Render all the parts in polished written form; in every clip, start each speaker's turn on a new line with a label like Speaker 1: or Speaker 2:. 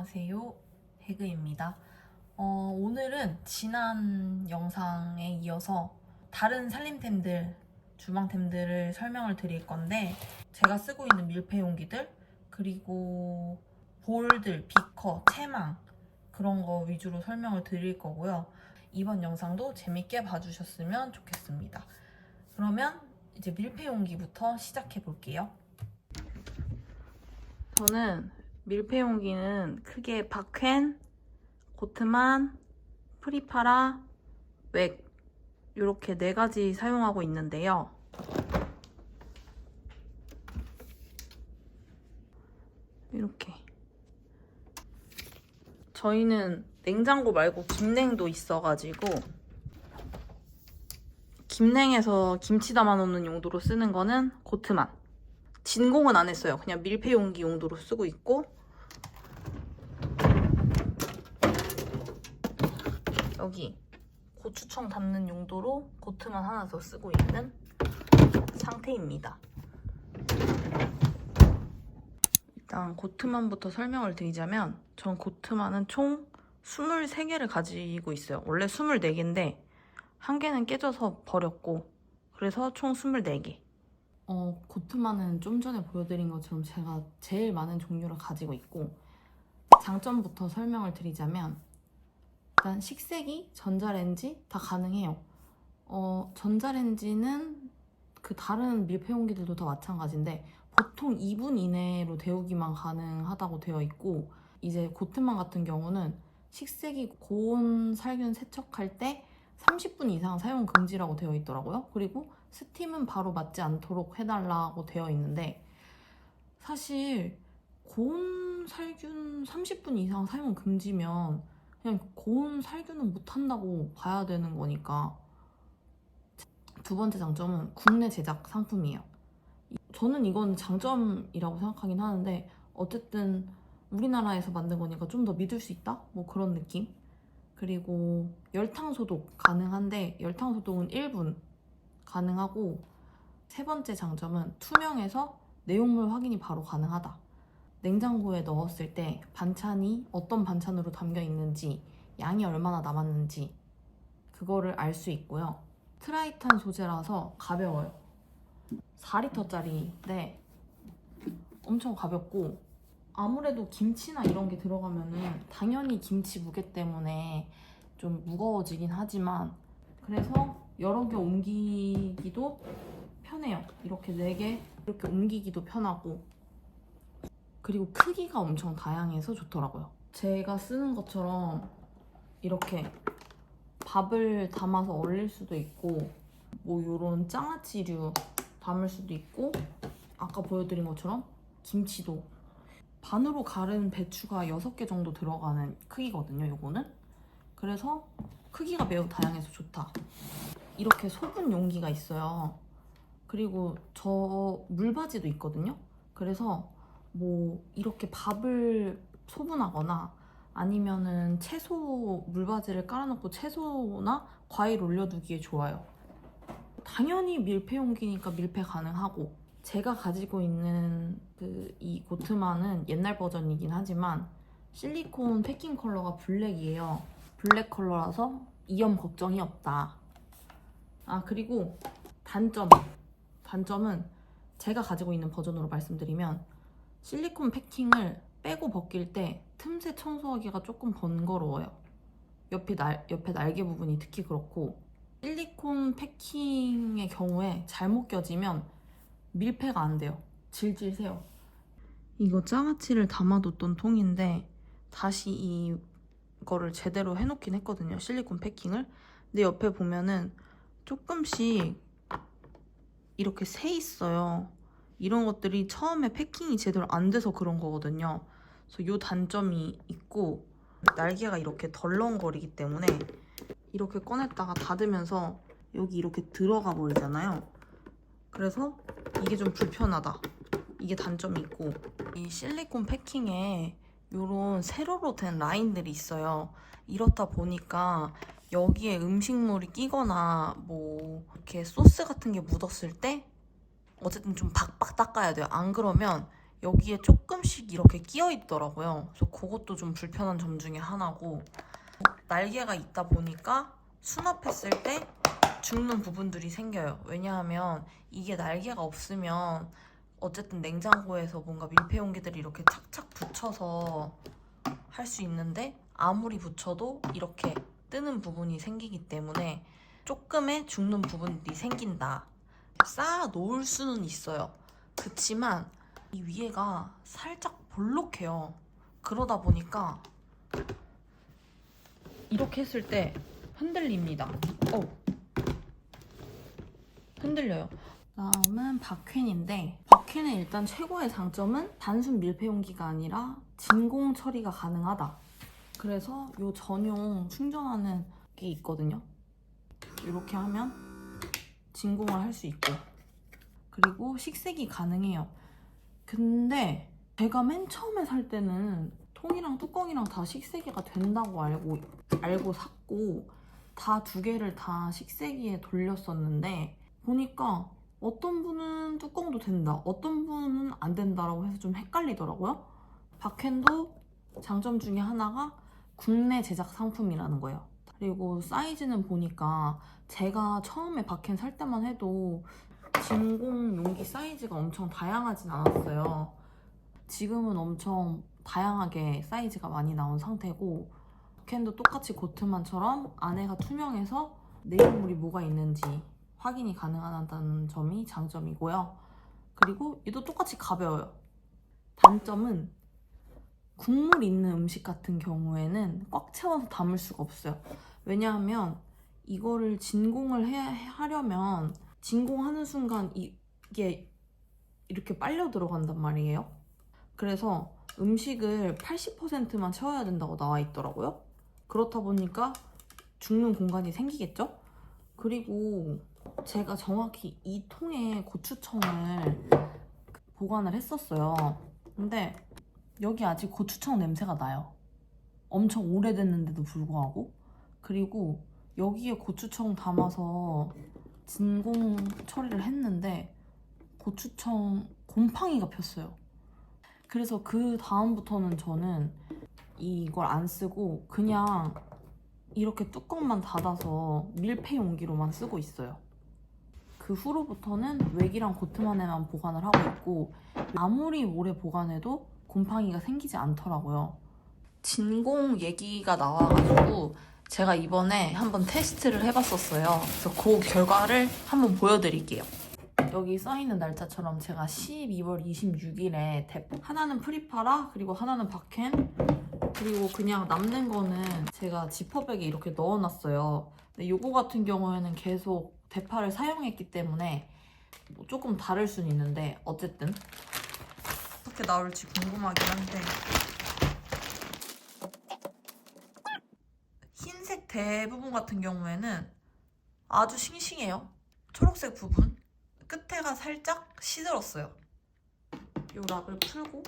Speaker 1: 안녕하세요. 해그입니다. 오늘은 지난 영상에 이어서 다른 살림템들, 주방템들을 설명을 드릴 건데 제가 쓰고 있는 밀폐 용기들, 그리고 볼들, 비커, 채망 그런 거 위주로 설명을 드릴 거고요. 이번 영상도 재밌게 봐주셨으면 좋겠습니다. 그러면 이제 밀폐 용기부터 시작해 볼게요. 저는 밀폐 용기는 크게 박펜, 고트만, 프리파라, 웩 이렇게 4가지 사용하고 있는데요. 이렇게 저희는 냉장고 말고 김냉도 있어가지고 김냉에서 김치 담아놓는 용도로 쓰는 거는 고트만. 진공은 안 했어요. 그냥 밀폐 용기 용도로 쓰고 있고, 여기 고추청 담는 용도로 고트만 하나 더 쓰고 있는 상태입니다. 일단 고트만부터 설명을 드리자면, 전 고트만은 총 23개를 가지고 있어요. 원래 24개인데 한 개는 깨져서 버렸고, 그래서 총 24개. 고트만은 좀 전에 보여드린 것처럼 제가 제일 많은 종류를 가지고 있고, 장점부터 설명을 드리자면, 일단 식세기, 전자레인지 다 가능해요. 전자레인지는 그 다른 밀폐용기들도 다 마찬가지인데 보통 2분 이내로 데우기만 가능하다고 되어 있고, 이제 고트만 같은 경우는 식세기 고온 살균 세척할 때 30분 이상 사용 금지라고 되어 있더라고요. 그리고 스팀은 바로 맞지 않도록 해달라고 되어 있는데, 사실 고온 살균 30분 이상 사용 금지면 그냥 고온 살균은 못한다고 봐야 되는 거니까. 두 번째 장점은 국내 제작 상품이에요. 저는 이건 장점이라고 생각하긴 하는데, 어쨌든 우리나라에서 만든 거니까 좀 더 믿을 수 있다? 뭐 그런 느낌? 그리고 열탕 소독 가능한데, 열탕 소독은 1분 가능하고, 세 번째 장점은 투명해서 내용물 확인이 바로 가능하다. 냉장고에 넣었을 때 반찬이 어떤 반찬으로 담겨 있는지, 양이 얼마나 남았는지 그거를 알 수 있고요. 트라이탄 소재라서 가벼워요. 4리터짜리인데 엄청 가볍고, 아무래도 김치나 이런 게 들어가면은 당연히 김치 무게 때문에 좀 무거워지긴 하지만, 그래서 여러 개 옮기기도 편해요. 이렇게 4개 이렇게 옮기기도 편하고, 그리고 크기가 엄청 다양해서 좋더라고요. 제가 쓰는 것처럼 이렇게 밥을 담아서 얼릴 수도 있고, 뭐 요런 장아찌류 담을 수도 있고, 아까 보여드린 것처럼 김치도 반으로 가른 배추가 6개 정도 들어가는 크기거든요, 요거는. 그래서 크기가 매우 다양해서 좋다. 이렇게 소분 용기가 있어요. 그리고 저 물바지도 있거든요. 그래서 뭐 이렇게 밥을 소분하거나 아니면은 채소 물바지를 깔아놓고 채소나 과일 올려두기에 좋아요. 당연히 밀폐 용기니까 밀폐 가능하고, 제가 가지고 있는 이 고트만은 옛날 버전이긴 하지만 실리콘 패킹 컬러가 블랙이에요. 블랙 컬러라서 이염 걱정이 없다. 그리고 단점은 제가 가지고 있는 버전으로 말씀드리면, 실리콘 패킹을 빼고 벗길 때 틈새 청소하기가 조금 번거로워요. 옆에 날개 부분이 특히 그렇고, 실리콘 패킹의 경우에 잘못 껴지면 밀폐가 안 돼요. 질질 새요. 이거 장아찌를 담아뒀던 통인데 다시 이거를 제대로 해놓긴 했거든요, 실리콘 패킹을. 근데 옆에 보면은 조금씩 이렇게 새 있어요. 이런 것들이 처음에 패킹이 제대로 안 돼서 그런 거거든요. 그래서 이 단점이 있고, 날개가 이렇게 덜렁거리기 때문에 이렇게 꺼냈다가 닫으면서 여기 이렇게 들어가 버리잖아요. 그래서 이게 좀 불편하다. 이게 단점이 있고, 이 실리콘 패킹에 이런 세로로 된 라인들이 있어요. 이렇다 보니까 여기에 음식물이 끼거나 뭐 이렇게 소스 같은 게 묻었을 때 어쨌든 좀 박박 닦아야 돼요. 안 그러면 여기에 조금씩 이렇게 끼어 있더라고요. 그래서 그것도 좀 불편한 점 중에 하나고, 날개가 있다 보니까 수납했을 때 죽는 부분들이 생겨요. 왜냐하면 이게 날개가 없으면 어쨌든 냉장고에서 뭔가 밀폐용기들이 이렇게 착착 붙여서 할 수 있는데, 아무리 붙여도 이렇게 뜨는 부분이 생기기 때문에 조금의 죽는 부분들이 생긴다. 쌓아 놓을 수는 있어요. 그치만 이 위에가 살짝 볼록해요. 그러다 보니까 이렇게 했을 때 흔들립니다. 흔들려요. 다음은 박퀸인데, 박퀸의 일단 최고의 장점은 단순 밀폐용기가 아니라 진공 처리가 가능하다. 그래서 이 전용 충전하는 게 있거든요. 이렇게 하면 진공을 할 수 있고, 그리고 식색이 가능해요. 근데 제가 맨 처음에 살 때는 통이랑 뚜껑이랑 다 식세기가 된다고 알고 샀고, 다 두 개를 다 식세기에 돌렸었는데, 보니까 어떤 분은 뚜껑도 된다, 어떤 분은 안 된다라고 해서 좀 헷갈리더라고요. 박캔도 장점 중에 하나가 국내 제작 상품이라는 거예요. 그리고 사이즈는 보니까 제가 처음에 박캔 살 때만 해도 진공 용기 사이즈가 엄청 다양하진 않았어요. 지금은 엄청 다양하게 사이즈가 많이 나온 상태고, 박캔도 똑같이 고트만처럼 안에가 투명해서 내용물이 뭐가 있는지 확인이 가능하다는 점이 장점이고요. 그리고 얘도 똑같이 가벼워요. 단점은 국물 있는 음식 같은 경우에는 꽉 채워서 담을 수가 없어요. 왜냐하면 이거를 진공을 하려면 진공하는 순간 이게 이렇게 빨려 들어간단 말이에요. 그래서 음식을 80%만 채워야 된다고 나와 있더라고요. 그렇다 보니까 죽는 공간이 생기겠죠? 그리고 제가 정확히 이 통에 고추청을 보관을 했었어요. 근데 여기 아직 고추청 냄새가 나요. 엄청 오래됐는데도 불구하고. 그리고 여기에 고추청 담아서 진공 처리를 했는데 고추청 곰팡이가 폈어요. 그래서 그 다음부터는 저는 이걸 안 쓰고 그냥 이렇게 뚜껑만 닫아서 밀폐 용기로만 쓰고 있어요. 그 후로부터는 외기랑 고트만에만 보관을 하고 있고, 아무리 오래 보관해도 곰팡이가 생기지 않더라고요. 진공 얘기가 나와가지고 제가 이번에 한번 테스트를 해봤었어요. 그래서 그 결과를 한번 보여드릴게요. 여기 써있는 날짜처럼 제가 12월 26일에 하나는 프리파라, 그리고 하나는 박캔, 그리고 그냥 남는 거는 제가 지퍼백에 이렇게 넣어놨어요. 근데 요거 같은 경우에는 계속 대파를 사용했기 때문에 뭐 조금 다를 수는 있는데, 어쨌든 어떻게 나올지 궁금하긴 한데, 흰색 대부분 같은 경우에는 아주 싱싱해요. 초록색 부분 끝에가 살짝 시들었어요. 요 락을 풀고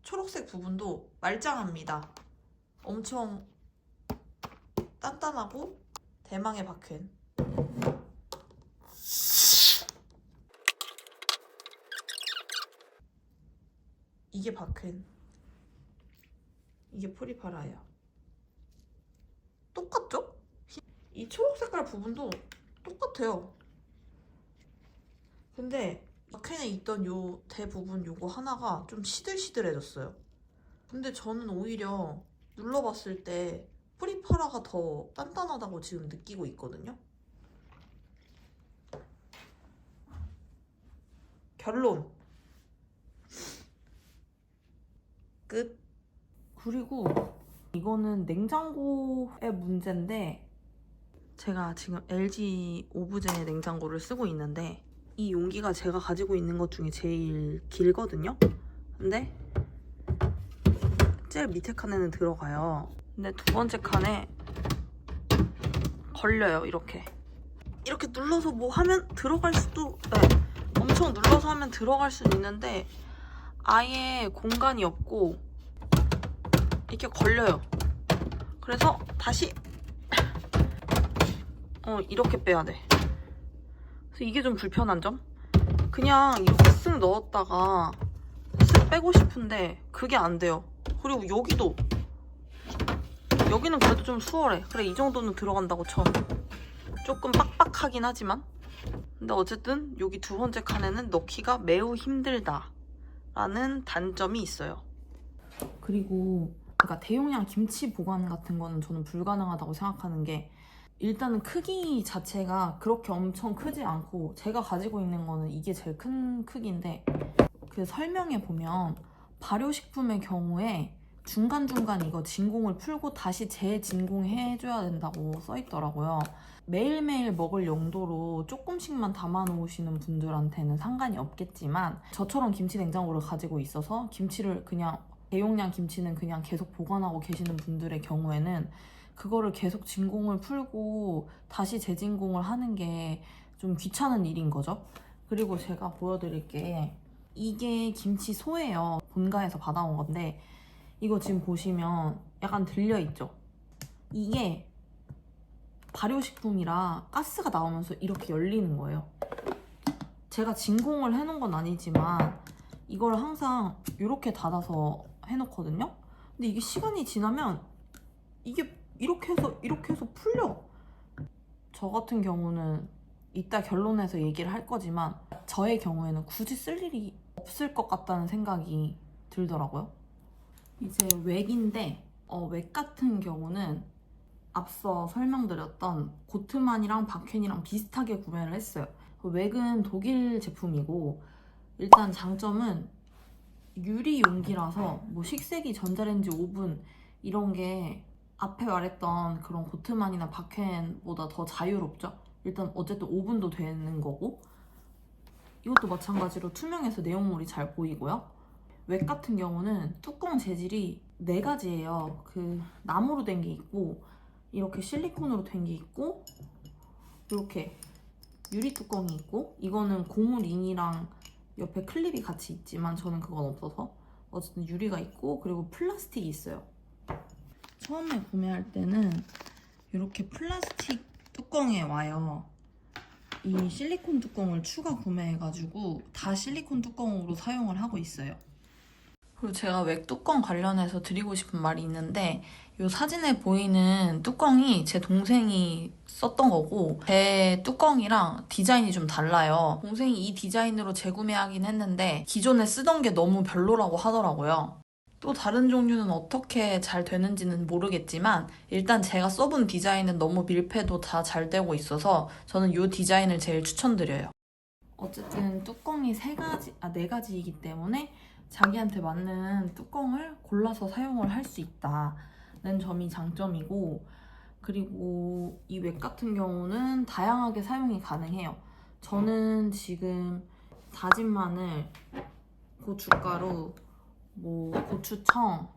Speaker 1: 초록색 부분도 말짱합니다. 엄청 단단하고 대망의 박퀸. 이게 박퀸, 이게 프리파라예요. 똑같죠? 이 초록 색깔 부분도 똑같아요. 근데 박퀸에 있던 요 대부분 요거 하나가 좀 시들시들해졌어요. 근데 저는 오히려 눌러봤을 때 프리파라가 더 단단하다고 지금 느끼고 있거든요. 결론 끝. 그리고 이거는 냉장고의 문제인데, 제가 지금 LG 오브제 냉장고를 쓰고 있는데 이 용기가 제가 가지고 있는 것 중에 제일 길거든요. 근데 제일 밑에 칸에는 들어가요. 근데 두 번째 칸에 걸려요. 이렇게 눌러서 뭐 하면 들어갈 수도, 엄청 눌러서 하면 들어갈 수는 있는데 아예 공간이 없고 이렇게 걸려요. 그래서 다시 이렇게 빼야 돼. 그래서 이게 좀 불편한 점? 그냥 이렇게 쓱 넣었다가 쓱 빼고 싶은데 그게 안 돼요. 그리고 여기는 그래도 좀 수월해. 그래, 이 정도는 들어간다고 쳐. 조금 빡빡하긴 하지만. 근데 어쨌든 여기 두 번째 칸에는 넣기가 매우 힘들다 라는 단점이 있어요. 그리고 그러니까 대용량 김치 보관 같은 거는 저는 불가능하다고 생각하는 게, 일단은 크기 자체가 그렇게 엄청 크지 않고, 제가 가지고 있는 거는 이게 제일 큰 크기인데, 그 설명에 보면 발효식품의 경우에 중간중간 이거 진공을 풀고 다시 재진공해줘야 된다고 써있더라고요. 매일매일 먹을 용도로 조금씩만 담아 놓으시는 분들한테는 상관이 없겠지만, 저처럼 김치 냉장고를 가지고 있어서 김치를 그냥, 대용량 김치는 그냥 계속 보관하고 계시는 분들의 경우에는 그거를 계속 진공을 풀고 다시 재진공을 하는 게 좀 귀찮은 일인 거죠. 그리고 제가 보여드릴게, 이게 김치소예요. 본가에서 받아온 건데, 이거 지금 보시면 약간 들려있죠? 이게 발효식품이라 가스가 나오면서 이렇게 열리는 거예요. 제가 진공을 해놓은 건 아니지만 이걸 항상 이렇게 닫아서 해놓거든요. 근데 이게 시간이 지나면 이게 이렇게 해서 풀려. 저 같은 경우는 이따 결론에서 얘기를 할 거지만, 저의 경우에는 굳이 쓸 일이 없을 것 같다는 생각이 들더라고요. 이제 웩인데, 웩 같은 경우는 앞서 설명드렸던 고트만이랑 박켄이랑 비슷하게 구매를 했어요. 웩은 독일 제품이고, 일단 장점은 유리 용기라서 뭐 식세기, 전자레인지, 오븐 이런 게 앞에 말했던 그런 고트만이나 박켄보다 더 자유롭죠. 일단 어쨌든 오븐도 되는 거고, 이것도 마찬가지로 투명해서 내용물이 잘 보이고요. 웩 같은 경우는 뚜껑 재질이 4가지예요. 그 나무로 된 게 있고, 이렇게 실리콘으로 된 게 있고, 이렇게 유리 뚜껑이 있고, 이거는 고무링이랑 옆에 클립이 같이 있지만 저는 그건 없어서 어쨌든 유리가 있고, 그리고 플라스틱이 있어요. 처음에 구매할 때는 이렇게 플라스틱 뚜껑에 와요. 이 실리콘 뚜껑을 추가 구매해가지고 다 실리콘 뚜껑으로 사용을 하고 있어요. 그리고 제가 웩 뚜껑 관련해서 드리고 싶은 말이 있는데, 이 사진에 보이는 뚜껑이 제 동생이 썼던 거고, 제 뚜껑이랑 디자인이 좀 달라요. 동생이 이 디자인으로 재구매하긴 했는데 기존에 쓰던 게 너무 별로라고 하더라고요. 또 다른 종류는 어떻게 잘 되는지는 모르겠지만, 일단 제가 써본 디자인은 너무 밀폐도 다 잘 되고 있어서 저는 이 디자인을 제일 추천드려요. 어쨌든 뚜껑이 4가지이기 때문에 자기한테 맞는 뚜껑을 골라서 사용을 할 수 있다는 점이 장점이고, 그리고 이 웩 같은 경우는 다양하게 사용이 가능해요. 저는 지금 다진 마늘, 고춧가루, 뭐 고추청,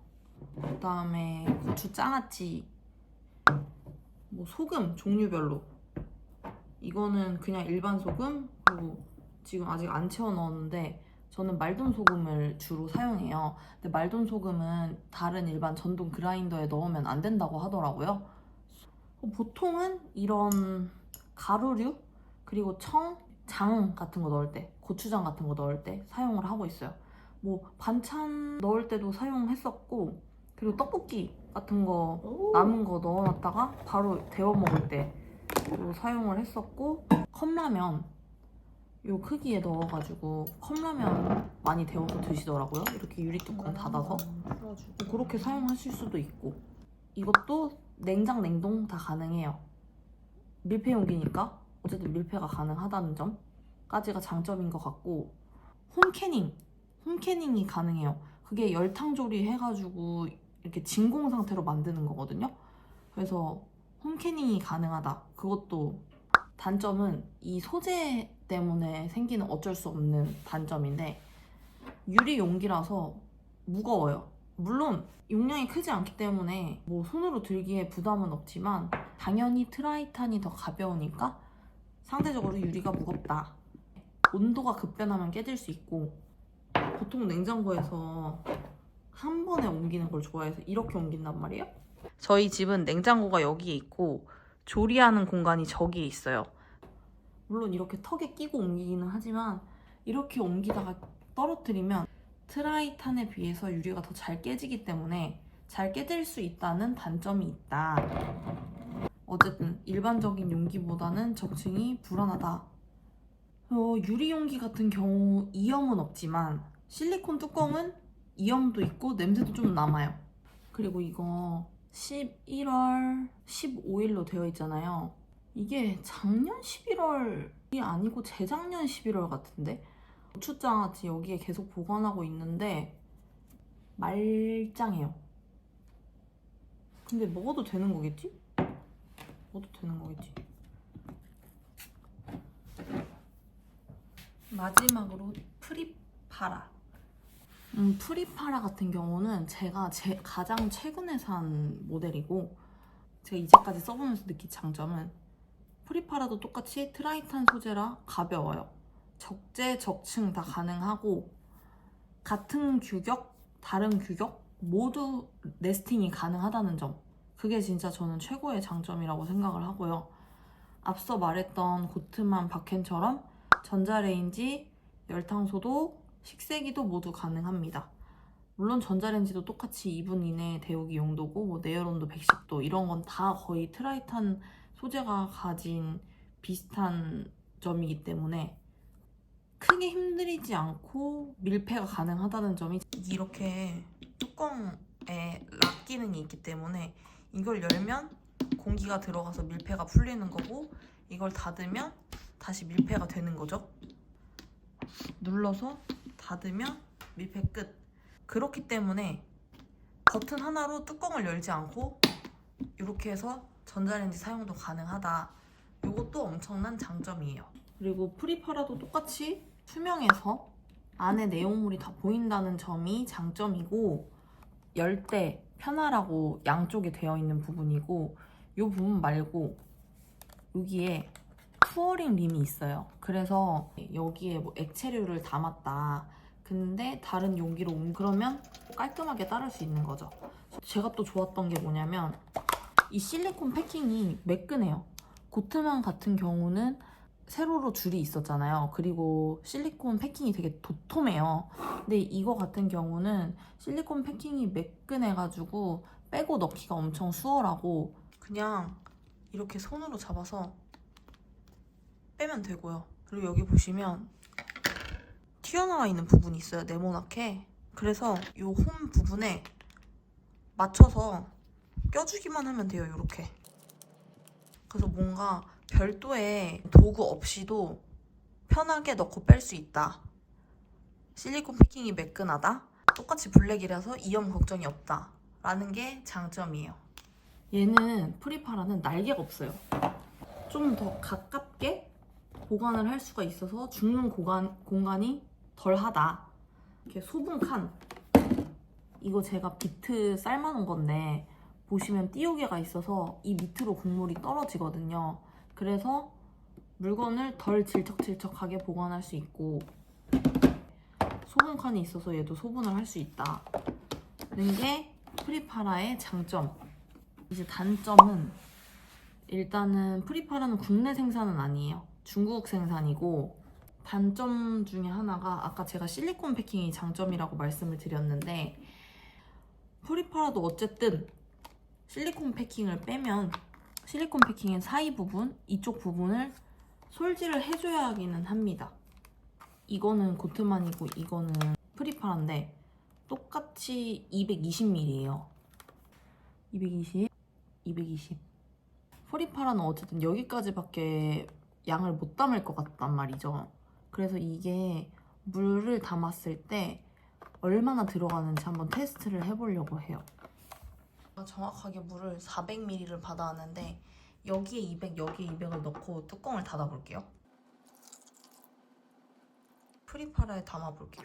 Speaker 1: 그다음에 고추장아찌, 뭐 소금 종류별로, 이거는 그냥 일반 소금, 그리고 지금 아직 안 채워 넣었는데 저는 말돈 소금을 주로 사용해요. 근데 말돈 소금은 다른 일반 전동 그라인더에 넣으면 안 된다고 하더라고요. 보통은 이런 가루류, 그리고 청, 장 같은 거 넣을 때, 고추장 같은 거 넣을 때 사용을 하고 있어요. 뭐 반찬 넣을 때도 사용했었고, 그리고 떡볶이 같은 거 남은 거 넣어놨다가 바로 데워 먹을 때도 사용을 했었고, 컵라면 요 크기에 넣어가지고 컵라면 많이 데워서 드시더라고요. 이렇게 유리 뚜껑 닫아서. 그렇게 사용하실 수도 있고, 이것도 냉장, 냉동 다 가능해요. 밀폐 용기니까 어쨌든 밀폐가 가능하다는 점까지가 장점인 것 같고, 홈캐닝이 가능해요. 그게 열탕조리 해가지고 이렇게 진공 상태로 만드는 거거든요. 그래서 홈캐닝이 가능하다. 그것도 단점은 이 소재 때문에 생기는 어쩔 수 없는 단점인데, 유리 용기라서 무거워요. 물론 용량이 크지 않기 때문에 뭐 손으로 들기에 부담은 없지만, 당연히 트라이탄이 더 가벼우니까 상대적으로 유리가 무겁다. 온도가 급변하면 깨질 수 있고, 보통 냉장고에서 한 번에 옮기는 걸 좋아해서 이렇게 옮긴단 말이에요. 저희 집은 냉장고가 여기에 있고 조리하는 공간이 저기에 있어요. 물론 이렇게 턱에 끼고 옮기기는 하지만 이렇게 옮기다가 떨어뜨리면 트라이탄에 비해서 유리가 더 잘 깨지기 때문에 잘 깨질 수 있다는 단점이 있다. 어쨌든 일반적인 용기보다는 적층이 불안하다. 유리 용기 같은 경우 이염은 없지만 실리콘 뚜껑은 이염도 있고 냄새도 좀 남아요. 그리고 이거 11월 15일로 되어 있잖아요. 이게 작년 11월이 아니고 재작년 11월 같은데? 고추장아찌 여기에 계속 보관하고 있는데 말짱해요. 근데 먹어도 되는 거겠지? 먹어도 되는 거겠지? 마지막으로 프리파라. 프리파라 같은 경우는 제가 가장 최근에 산 모델이고 제가 이제까지 써보면서 느낀 장점은 프리파라도 똑같이 트라이탄 소재라 가벼워요. 적재, 적층 다 가능하고 같은 규격, 다른 규격 모두 네스팅이 가능하다는 점. 그게 진짜 저는 최고의 장점이라고 생각을 하고요. 앞서 말했던 고트만 박켄처럼 전자레인지, 열탕소도, 식세기도 모두 가능합니다. 물론 전자레인지도 똑같이 2분 이내 데우기 용도고 뭐 내열온도 110도 이런 건 다 거의 트라이탄 소재가 가진 비슷한 점이기 때문에 크게 힘들이지 않고 밀폐가 가능하다는 점이 이렇게 뚜껑에 락 기능이 있기 때문에 이걸 열면 공기가 들어가서 밀폐가 풀리는 거고 이걸 닫으면 다시 밀폐가 되는 거죠. 눌러서 닫으면 밀폐 끝. 그렇기 때문에 버튼 하나로 뚜껑을 열지 않고 이렇게 해서 전자레인지 사용도 가능하다. 이것도 엄청난 장점이에요. 그리고 프리파라도 똑같이 투명해서 안에 내용물이 다 보인다는 점이 장점이고 열 때 편하라고 양쪽에 되어 있는 부분이고 이 부분 말고 여기에 푸어링 림이 있어요. 그래서 여기에 뭐 액체류를 담았다. 근데 다른 용기로 그러면 깔끔하게 따를 수 있는 거죠. 제가 또 좋았던 게 뭐냐면 이 실리콘 패킹이 매끈해요. 고트만 같은 경우는 세로로 줄이 있었잖아요. 그리고 실리콘 패킹이 되게 도톰해요. 근데 이거 같은 경우는 실리콘 패킹이 매끈해가지고 빼고 넣기가 엄청 수월하고 그냥 이렇게 손으로 잡아서 빼면 되고요. 그리고 여기 보시면 튀어나와 있는 부분이 있어요. 네모나게. 그래서 이 홈 부분에 맞춰서 껴주기만 하면 돼요. 이렇게. 그래서 뭔가 별도의 도구 없이도 편하게 넣고 뺄 수 있다. 실리콘 패킹이 매끈하다. 똑같이 블랙이라서 이염 걱정이 없다. 라는 게 장점이에요. 얘는 프리파라는 날개가 없어요. 좀 더 가깝게 보관을 할 수가 있어서 죽는 공간이 덜하다. 이렇게 소분 칸. 이거 제가 비트 삶아놓은 건데 보시면 띄우개가 있어서 이 밑으로 국물이 떨어지거든요. 그래서 물건을 덜 질척질척하게 보관할 수 있고 소분칸이 있어서 얘도 소분을 할 수 있다는 게 프리파라의 장점. 이제 단점은 일단은 프리파라는 국내 생산은 아니에요. 중국 생산이고 단점 중에 하나가 아까 제가 실리콘 패킹이 장점이라고 말씀을 드렸는데 프리파라도 어쨌든 실리콘 패킹을 빼면 실리콘 패킹의 사이 부분, 이쪽 부분을 솔질을 해줘야 하기는 합니다. 이거는 고트만이고 이거는 프리파라인데 똑같이 220ml예요. 220, 220. 프리파라는 어쨌든 여기까지밖에 양을 못 담을 것 같단 말이죠. 그래서 이게 물을 담았을 때 얼마나 들어가는지 한번 테스트를 해보려고 해요. 정확하게 물을 400ml를 받아왔는데 여기에 200, 여기에 200을 넣고 뚜껑을 닫아볼게요. 프리파라에 담아볼게요.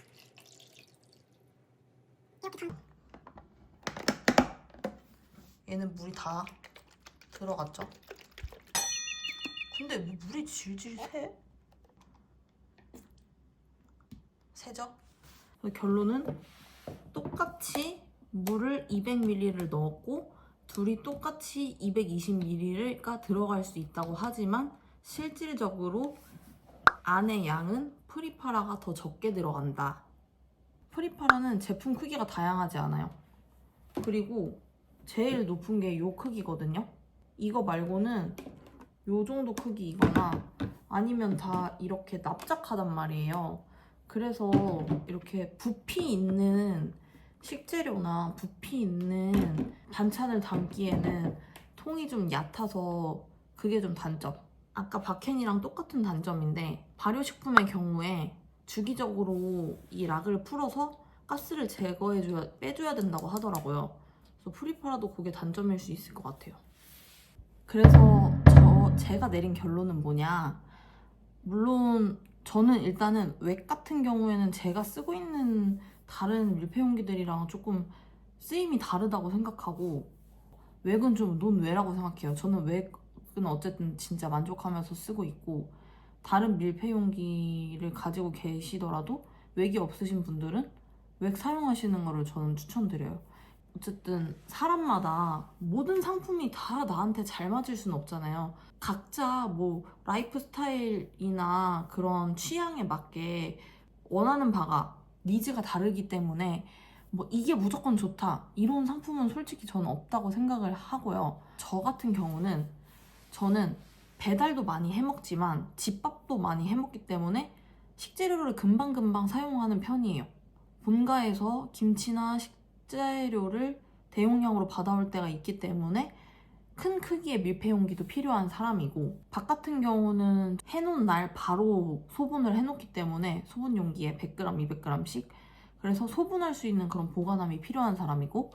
Speaker 1: 얘는 물이 다 들어갔죠? 근데 물이 질질 새죠? 결론은 똑같이 물을 200ml를 넣었고 둘이 똑같이 220ml가 들어갈 수 있다고 하지만 실질적으로 안의 양은 프리파라가 더 적게 들어간다. 프리파라는 제품 크기가 다양하지 않아요. 그리고 제일 높은 게 이 크기거든요. 이거 말고는 요 정도 크기이거나 아니면 다 이렇게 납작하단 말이에요. 그래서 이렇게 부피 있는 식재료나 부피 있는 반찬을 담기에는 통이 좀 얕아서 그게 좀 단점. 아까 박캔이랑 똑같은 단점인데 발효식품의 경우에 주기적으로 이 락을 풀어서 가스를 빼줘야 된다고 하더라고요. 그래서 프리파라도 그게 단점일 수 있을 것 같아요. 그래서 제가 내린 결론은 뭐냐. 물론 저는 일단은 웩 같은 경우에는 제가 쓰고 있는 다른 밀폐용기들이랑 조금 쓰임이 다르다고 생각하고 웩은 좀 논외라고 생각해요. 저는 웩은 어쨌든 진짜 만족하면서 쓰고 있고 다른 밀폐용기를 가지고 계시더라도 웩이 없으신 분들은 웩 사용하시는 거를 저는 추천드려요. 어쨌든 사람마다 모든 상품이 다 나한테 잘 맞을 수는 없잖아요. 각자 뭐 라이프 스타일이나 그런 취향에 맞게 원하는 바가 니즈가 다르기 때문에 뭐 이게 무조건 좋다 이런 상품은 솔직히 저는 없다고 생각을 하고요. 저 같은 경우는 저는 배달도 많이 해먹지만 집밥도 많이 해먹기 때문에 식재료를 금방금방 사용하는 편이에요. 본가에서 김치나 식재료를 대용량으로 받아올 때가 있기 때문에 큰 크기의 밀폐용기도 필요한 사람이고 밥 같은 경우는 해놓은 날 바로 소분을 해놓기 때문에 소분 용기에 100g, 200g씩 그래서 소분할 수 있는 그런 보관함이 필요한 사람이고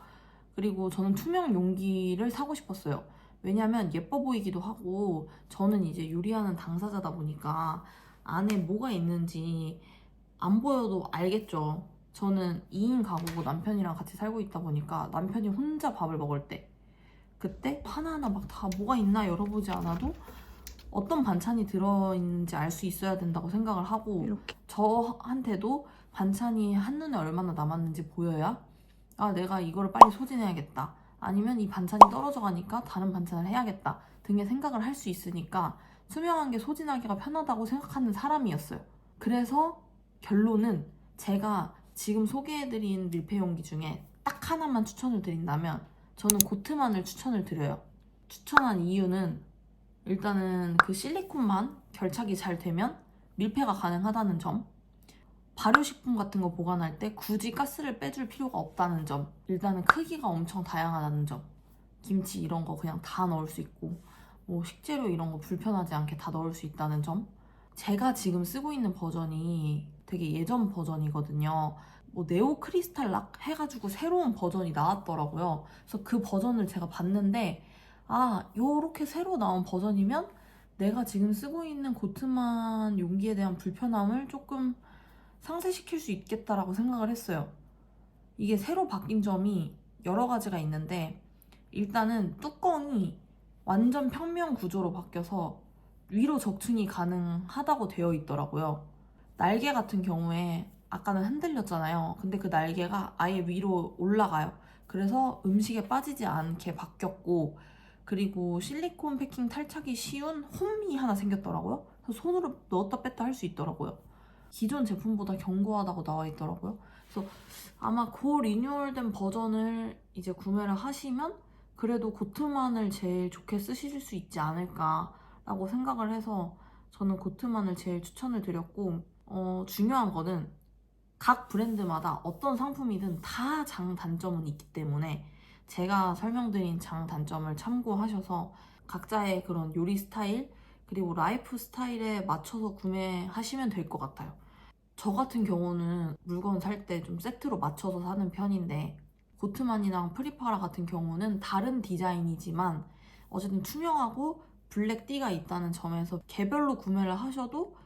Speaker 1: 그리고 저는 투명 용기를 사고 싶었어요. 왜냐면 예뻐 보이기도 하고 저는 이제 요리하는 당사자다 보니까 안에 뭐가 있는지 안 보여도 알겠죠. 저는 2인 가구고 남편이랑 같이 살고 있다 보니까 남편이 혼자 밥을 먹을 때 그때 하나하나 막 다 뭐가 있나 열어보지 않아도 어떤 반찬이 들어있는지 알 수 있어야 된다고 생각을 하고 이렇게. 저한테도 반찬이 한눈에 얼마나 남았는지 보여야 아 내가 이거를 빨리 소진해야겠다 아니면 이 반찬이 떨어져 가니까 다른 반찬을 해야겠다 등의 생각을 할 수 있으니까 투명한 게 소진하기가 편하다고 생각하는 사람이었어요. 그래서 결론은 제가 지금 소개해드린 밀폐용기 중에 딱 하나만 추천을 드린다면 저는 고트만을 추천을 드려요. 추천한 이유는 일단은 그 실리콘만 결착이 잘 되면 밀폐가 가능하다는 점, 발효식품 같은 거 보관할 때 굳이 가스를 빼줄 필요가 없다는 점, 일단은 크기가 엄청 다양하다는 점, 김치 이런 거 그냥 다 넣을 수 있고 뭐 식재료 이런 거 불편하지 않게 다 넣을 수 있다는 점. 제가 지금 쓰고 있는 버전이 되게 예전 버전이거든요. 뭐 네오 크리스탈 락 해가지고 새로운 버전이 나왔더라고요. 그래서 그 버전을 제가 봤는데 아 요렇게 새로 나온 버전이면 내가 지금 쓰고 있는 고트만 용기에 대한 불편함을 조금 상쇄시킬 수 있겠다라고 생각을 했어요. 이게 새로 바뀐 점이 여러 가지가 있는데 일단은 뚜껑이 완전 평면 구조로 바뀌어서 위로 적층이 가능하다고 되어 있더라고요. 날개 같은 경우에 아까는 흔들렸잖아요. 근데 그 날개가 아예 위로 올라가요. 그래서 음식에 빠지지 않게 바뀌었고 그리고 실리콘 패킹 탈착이 쉬운 홈이 하나 생겼더라고요. 그래서 손으로 넣었다 뺐다 할 수 있더라고요. 기존 제품보다 견고하다고 나와 있더라고요. 그래서 아마 그 리뉴얼된 버전을 이제 구매를 하시면 그래도 고트만을 제일 좋게 쓰실 수 있지 않을까라고 생각을 해서 저는 고트만을 제일 추천을 드렸고 중요한 거는 각 브랜드마다 어떤 상품이든 다 장단점은 있기 때문에 제가 설명드린 장단점을 참고하셔서 각자의 그런 요리 스타일 그리고 라이프 스타일에 맞춰서 구매하시면 될 것 같아요. 저 같은 경우는 물건 살 때 좀 세트로 맞춰서 사는 편인데 고트만이랑 프리파라 같은 경우는 다른 디자인이지만 어쨌든 투명하고 블랙 띠가 있다는 점에서 개별로 구매를 하셔도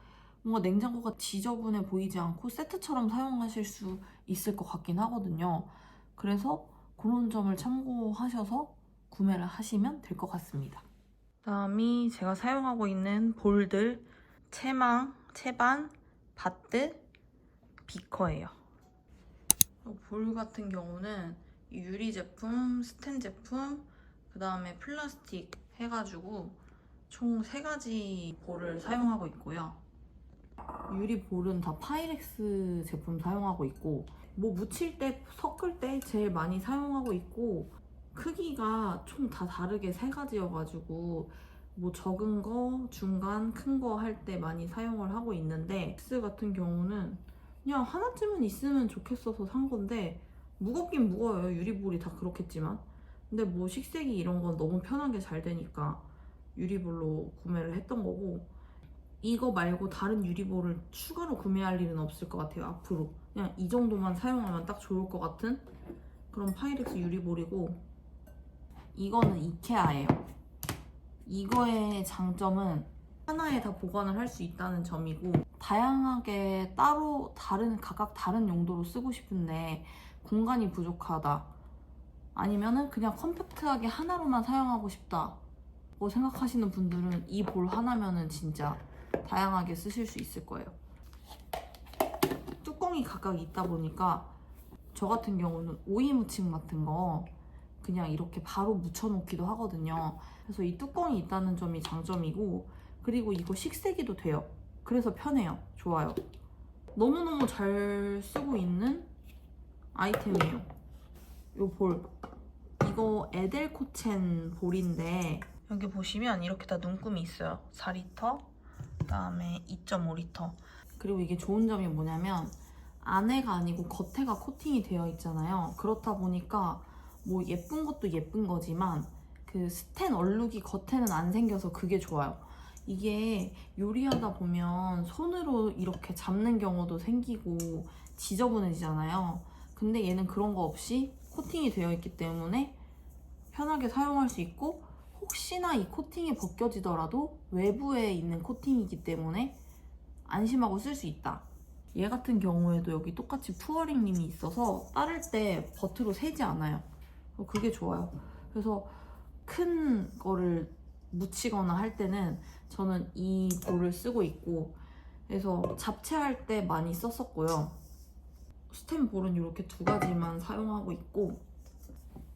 Speaker 1: 뭔가 냉장고가 지저분해 보이지 않고 세트처럼 사용하실 수 있을 것 같긴 하거든요. 그래서 그런 점을 참고하셔서 구매를 하시면 될 것 같습니다. 다음이 제가 사용하고 있는 볼들 채망, 채반, 바트, 비커예요. 볼 같은 경우는 유리 제품, 스텐 제품, 그 다음에 플라스틱 해가지고 총 3가지 볼을 사용하고 있고요. 유리볼은 다 파이렉스 제품 사용하고 있고 뭐 묻힐 때, 섞을 때 제일 많이 사용하고 있고 크기가 총 다 다르게 3가지여가지고 뭐 적은 거, 중간, 큰 거 할 때 많이 사용을 하고 있는데 X 같은 경우는 그냥 하나쯤은 있으면 좋겠어서 산 건데 무겁긴 무거워요. 유리볼이 다 그렇겠지만 근데 뭐 식세기 이런 건 너무 편하게 잘 되니까 유리볼로 구매를 했던 거고 이거 말고 다른 유리볼을 추가로 구매할 일은 없을 것 같아요. 앞으로 그냥 이 정도만 사용하면 딱 좋을 것 같은 그런 파이렉스 유리볼이고 이거는 이케아예요. 이거의 장점은 하나에 다 보관을 할 수 있다는 점이고 다양하게 따로 각각 다른 용도로 쓰고 싶은데 공간이 부족하다 아니면은 그냥 컴팩트하게 하나로만 사용하고 싶다 뭐 생각하시는 분들은 이 볼 하나면은 진짜 다양하게 쓰실 수 있을 거예요. 뚜껑이 각각 있다 보니까 저 같은 경우는 오이 무침 같은 거 그냥 이렇게 바로 묻혀놓기도 하거든요. 그래서 이 뚜껑이 있다는 점이 장점이고 그리고 이거 식세기도 돼요. 그래서 편해요. 좋아요. 너무너무 잘 쓰고 있는 아이템이에요. 이 볼. 이거 에델코첸 볼인데 여기 보시면 이렇게 다 눈금이 있어요. 4리터, 그다음에 2.5리터. 그리고 이게 좋은 점이 뭐냐면 안에가 아니고 겉에가 코팅이 되어 있잖아요. 그렇다 보니까 뭐 예쁜 것도 예쁜 거지만 그 스텐 얼룩이 겉에는 안 생겨서 그게 좋아요. 이게 요리하다 보면 손으로 이렇게 잡는 경우도 생기고 지저분해지잖아요. 근데 얘는 그런 거 없이 코팅이 되어 있기 때문에 편하게 사용할 수 있고 혹시나 이 코팅이 벗겨지더라도 외부에 있는 코팅이기 때문에 안심하고 쓸 수 있다. 얘 같은 경우에도 여기 똑같이 푸어링 림이 있어서 따를 때 버트로 새지 않아요. 그게 좋아요. 그래서 큰 거를 묻히거나 할 때는 저는 이 볼을 쓰고 있고 그래서 잡채할 때 많이 썼었고요. 스텐 볼은 이렇게 2가지만 사용하고 있고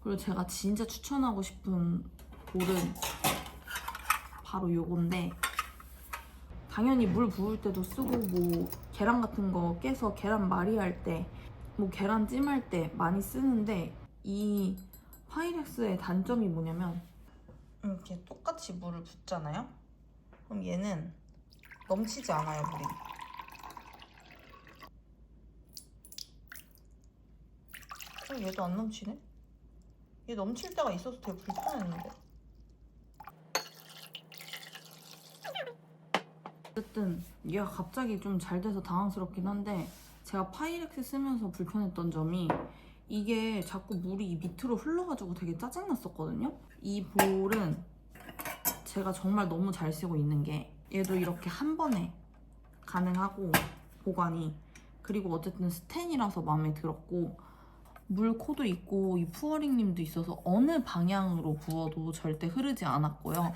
Speaker 1: 그리고 제가 진짜 추천하고 싶은 볼은 바로 요건데 당연히 물 부을 때도 쓰고 뭐 계란 같은 거 깨서 계란 말이할 때 뭐 계란 찜할 때 많이 쓰는데 이 파이렉스의 단점이 뭐냐면 이렇게 똑같이 물을 붓잖아요? 그럼 얘는 넘치지 않아요, 물이. 얘도 안 넘치네? 얘 넘칠 때가 있어서 되게 불편했는데. 어쨌든 얘가 갑자기 좀 잘 돼서 당황스럽긴 한데 제가 파이렉스 쓰면서 불편했던 점이 이게 자꾸 물이 밑으로 흘러가지고 되게 짜증났었거든요. 이 볼은 제가 정말 너무 잘 쓰고 있는 게 얘도 이렇게 한 번에 가능하고 보관이 그리고 어쨌든 스텐이라서 마음에 들었고 물코도 있고 이 푸어링님도 있어서 어느 방향으로 부어도 절대 흐르지 않았고요.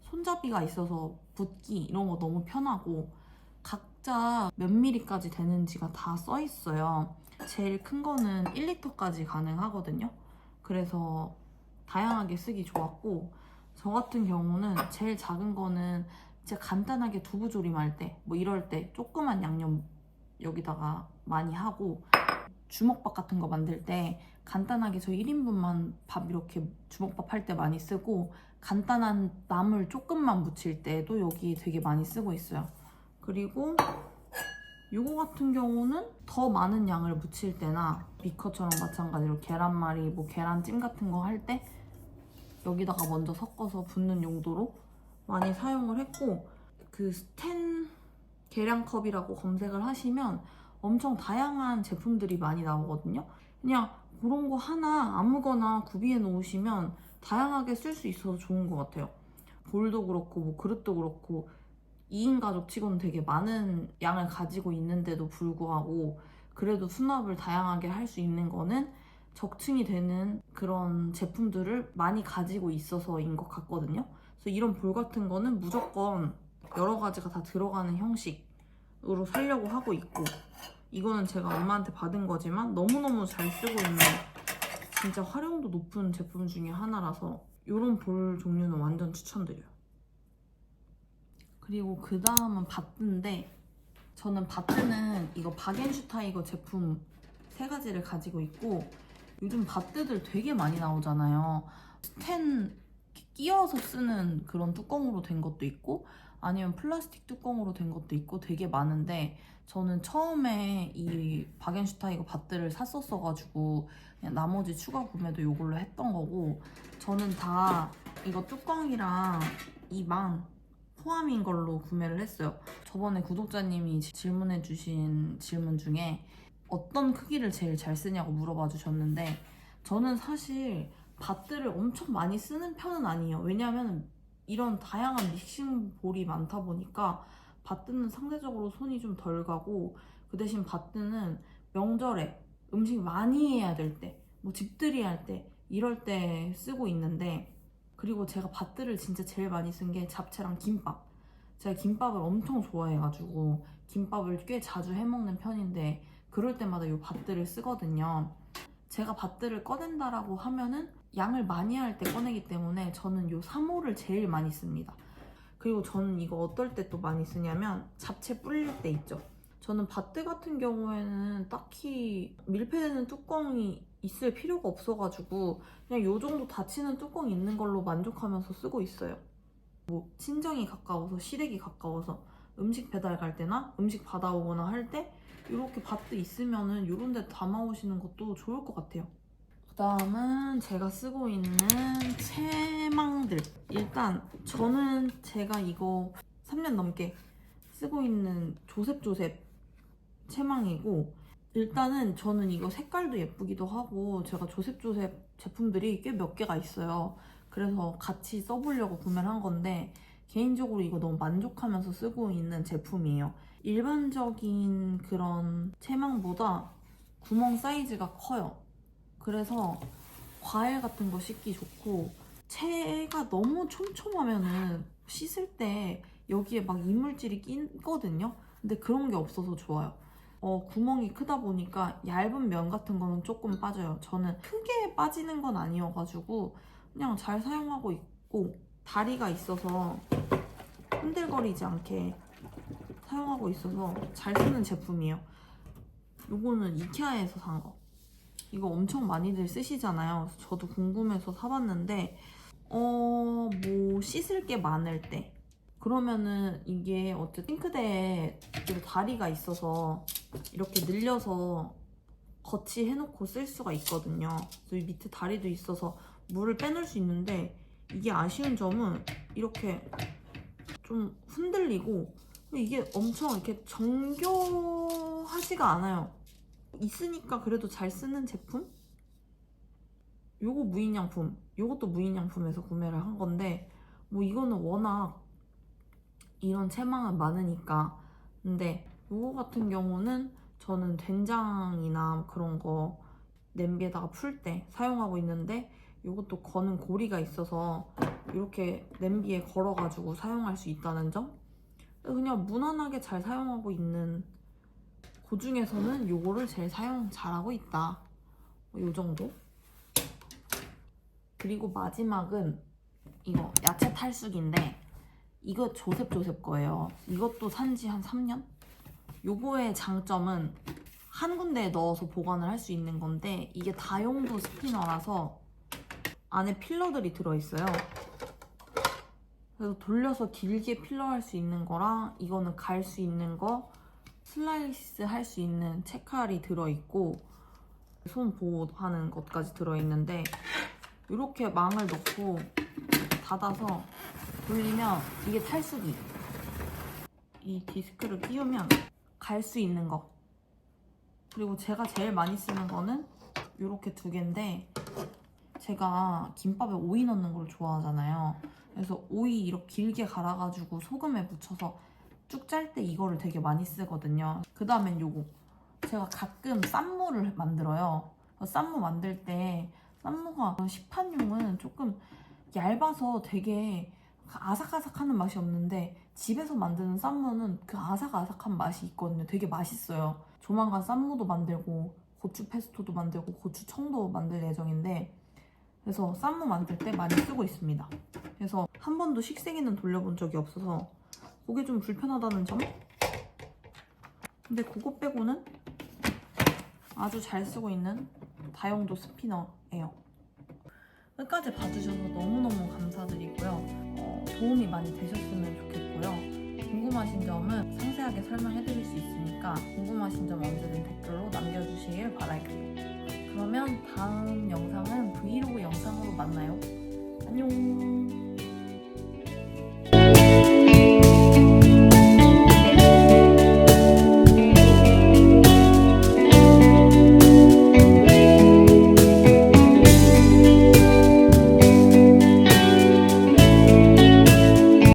Speaker 1: 손잡이가 있어서 붓기 이런 거 너무 편하고 각자 몇 미리까지 되는지가 다 써 있어요. 제일 큰 거는 1리터까지 가능하거든요. 그래서 다양하게 쓰기 좋았고 저 같은 경우는 제일 작은 거는 진짜 간단하게 두부조림할 때 뭐 이럴 때 조그만 양념 여기다가 많이 하고 주먹밥 같은 거 만들 때 간단하게 저 1인분만 밥 이렇게 주먹밥 할 때 많이 쓰고 간단한 나물 조금만 무칠 때도 여기 되게 많이 쓰고 있어요. 그리고 이거 같은 경우는 더 많은 양을 무칠 때나 비커처럼 마찬가지로 계란말이, 뭐 계란찜 같은 거 할 때 여기다가 먼저 섞어서 붓는 용도로 많이 사용을 했고 그 스텐 계량컵이라고 검색을 하시면 엄청 다양한 제품들이 많이 나오거든요. 그냥 그런 거 하나 아무거나 구비해 놓으시면 다양하게 쓸 수 있어서 좋은 것 같아요. 볼도 그렇고 뭐 그릇도 그렇고 2인 가족 치고는 되게 많은 양을 가지고 있는데도 불구하고 그래도 수납을 다양하게 할 수 있는 거는 적층이 되는 그런 제품들을 많이 가지고 있어서인 것 같거든요. 그래서 이런 볼 같은 거는 무조건 여러 가지가 다 들어가는 형식으로 사려고 하고 있고 이거는 제가 엄마한테 받은 거지만 너무너무 잘 쓰고 있는 진짜 활용도 높은 제품 중에 하나라서 이런 볼 종류는 완전 추천드려요. 그리고 그 다음은 바트인데 저는 바뜨는 이거 바겐슈타이거 제품 3가지를 가지고 있고, 요즘 바뜨들 되게 많이 나오잖아요. 스텐 끼워서 쓰는 그런 뚜껑으로 된 것도 있고 아니면 플라스틱 뚜껑으로 된 것도 있고 되게 많은데, 저는 처음에 이 바겐슈타이거 바뜨를 샀었어가지고 그냥 나머지 추가 구매도 이걸로 했던 거고, 저는 다 이거 뚜껑이랑 이 망 포함인 걸로 구매를 했어요. 저번에 구독자님이 질문해주신 질문 중에 어떤 크기를 제일 잘 쓰냐고 물어봐 주셨는데, 저는 사실 바뜨를 엄청 많이 쓰는 편은 아니에요. 왜냐하면 이런 다양한 믹싱 볼이 많다 보니까 바뜨는 상대적으로 손이 좀 덜 가고, 그 대신 바뜨는 명절에 음식 많이 해야 될 때, 뭐 집들이 할 때, 이럴 때 쓰고 있는데, 그리고 제가 바뜨를 진짜 제일 많이 쓴 게 잡채랑 김밥. 제가 김밥을 엄청 좋아해가지고 김밥을 꽤 자주 해먹는 편인데, 그럴 때마다 이 바뜨를 쓰거든요. 제가 바뜨를 꺼낸다라고 하면은 양을 많이 할 때 꺼내기 때문에 저는 이 3호를 제일 많이 씁니다. 그리고 저는 이거 어떨 때 또 많이 쓰냐면 잡채 불릴 때 있죠. 저는 바뜨 같은 경우에는 딱히 밀폐되는 뚜껑이 있을 필요가 없어가지고 그냥 이 정도 닫히는 뚜껑 있는 걸로 만족하면서 쓰고 있어요. 뭐 친정이 가까워서, 시댁이 가까워서 음식 배달 갈 때나 음식 받아오거나 할 때 이렇게 바뜨 있으면은 이런 데 담아오시는 것도 좋을 것 같아요. 그 다음은 제가 쓰고 있는 채망들. 일단 저는 제가 이거 3년 넘게 쓰고 있는 조셉조셉 채망이고, 일단은 저는 이거 색깔도 예쁘기도 하고 제가 조셉조셉 제품들이 꽤 몇 개가 있어요. 그래서 같이 써보려고 구매를 한 건데, 개인적으로 이거 너무 만족하면서 쓰고 있는 제품이에요. 일반적인 그런 채망보다 구멍 사이즈가 커요. 그래서 과일 같은 거 씻기 좋고, 채가 너무 촘촘하면은 씻을 때 여기에 막 이물질이 끼거든요. 근데 그런 게 없어서 좋아요. 구멍이 크다 보니까 얇은 면 같은 거는 조금 빠져요. 저는 크게 빠지는 건 아니어가지고 그냥 잘 사용하고 있고, 다리가 있어서 흔들거리지 않게 사용하고 있어서 잘 쓰는 제품이에요. 요거는 이케아에서 산 거. 이거 엄청 많이들 쓰시잖아요. 저도 궁금해서 사봤는데, 뭐 씻을 게 많을 때, 그러면은 이게 어쨌든 싱크대에 다리가 있어서 이렇게 늘려서 거치해놓고 쓸 수가 있거든요. 그래서 이 밑에 다리도 있어서 물을 빼놓을 수 있는데, 이게 아쉬운 점은 이렇게 좀 흔들리고 이게 엄청 이렇게 정교하지가 않아요. 있으니까 그래도 잘 쓰는 제품? 요거 무인양품, 요것도 무인양품에서 구매를 한 건데, 뭐 이거는 워낙 이런 채망은 많으니까. 근데 요거 같은 경우는 저는 된장이나 그런 거 냄비에다가 풀 때 사용하고 있는데, 요것도 거는 고리가 있어서 이렇게 냄비에 걸어가지고 사용할 수 있다는 점? 그냥 무난하게 잘 사용하고 있는 그 중에서는 요거를 제일 사용 잘하고 있다. 요 정도? 그리고 마지막은 이거 야채 탈수기인데, 이거 조셉조셉 거예요. 이것도 산지 한 3년? 요거의 장점은 한 군데에 넣어서 보관을 할 수 있는 건데, 이게 다용도 스피너라서 안에 필러들이 들어있어요. 그래서 돌려서 길게 필러할 수 있는 거랑, 이거는 갈 수 있는 거, 슬라이스 할 수 있는 채칼이 들어있고, 손 보호하는 것까지 들어있는데, 이렇게 망을 넣고 닫아서 돌리면 이게 탈수기. 이 디스크를 끼우면 갈 수 있는 거. 그리고 제가 제일 많이 쓰는 거는 이렇게 2개인데, 제가 김밥에 오이 넣는 걸 좋아하잖아요. 그래서 오이 이렇게 길게 갈아가지고 소금에 묻혀서 쭉 짤 때 이거를 되게 많이 쓰거든요. 그 다음엔 요거. 제가 가끔 쌈무를 만들어요. 쌈무 만들 때 쌈무가 시판용은 조금 얇아서 되게 아삭아삭하는 맛이 없는데, 집에서 만드는 쌈무는 그 아삭아삭한 맛이 있거든요. 되게 맛있어요. 조만간 쌈무도 만들고 고추 페스토도 만들고 고추청도 만들 예정인데, 그래서 쌈무 만들 때 많이 쓰고 있습니다. 그래서 한 번도 식세기는 돌려본 적이 없어서 그게 좀 불편하다는 점? 근데 그거 빼고는 아주 잘 쓰고 있는 다용도 스피너예요. 끝까지 봐주셔서 너무너무 감사드리고요. 도움이 많이 되셨으면 좋겠고요. 궁금하신 점은 상세하게 설명해드릴 수 있으니까 궁금하신 점 언제든 댓글로 남겨주시길 바랄게요. 그러면 다음 영상은 브이로그 영상으로 만나요. 안녕.